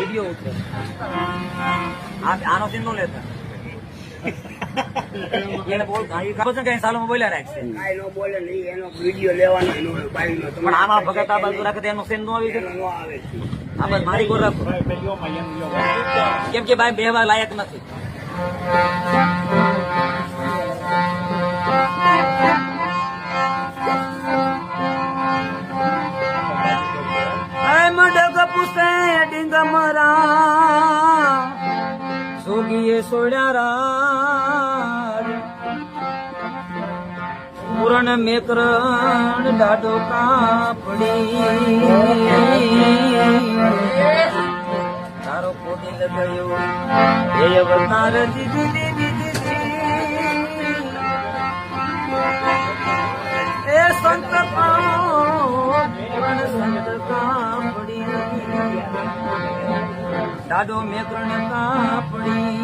Video ઉતરે આનો scene નો લેતા એને બોલ ખબર છે કઈ સાલોમાં બોલ્યા રાખશે કાંઈ ન બોલે નહીં, એનો વિડીયો લેવાનો એનો બાઈનો. પણ આમાં ભગત આ બાજુ રાખે તો એનો સીન નો આવી એનો ન આવે છે. આ બસ મારી ગોળ રાખો કેમ કે ભાઈ બેહવા લાયક નથી. ડગ પુસે ડીંગમરા સોગીએ સોડ્યા પૂરણ મેકરણ ડાઢો કાપડી તારો કોડી લગાયો એ અવતાર દીદી એ સંત સંત કાપડી ડાઢો મેકરણ કાપડી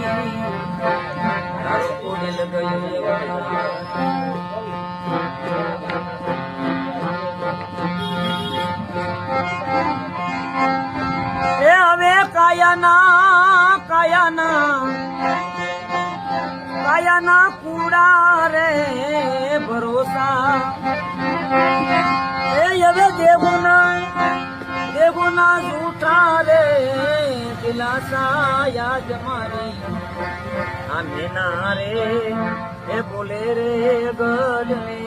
તારો કોડી લગાયો એ હવે કાયાના કુડા રે ભરોસા એ હવે દેવુના જૂઠા રે દિલાસા યાદ મારી આ મેના રે એ બોલે રે ગઢને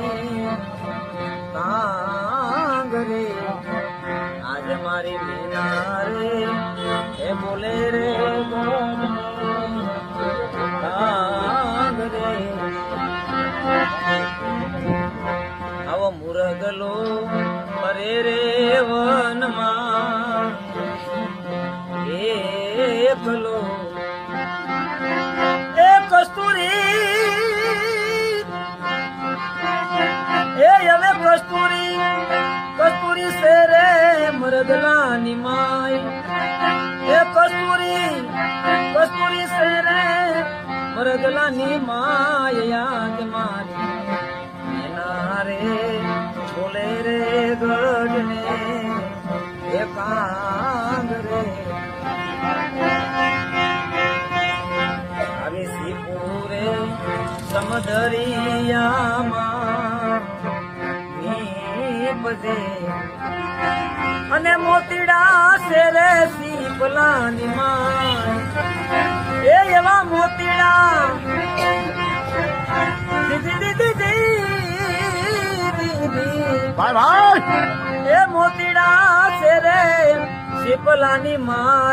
કાંગ રે આજ મારી મીના રે એ બોલે રે કાંગ રે આવો મુરગલો મરે રે વનમાં એકલો એ કસ્તુરી એ હવે કસ્તુરી સે રે મરદલાની માય એ કસ્તુરી સે રે મરદલાની માય યાદ મારી એના રે બોલે રે ગઢને એ કાંગ રે આવી શીપુરે સમદરિયામાં નીપજે અને મોતીડા શેરે શીપલાની માં એ એવા મોતીડા ભાઈ એ મોતીડા શેરે શીપલાની માં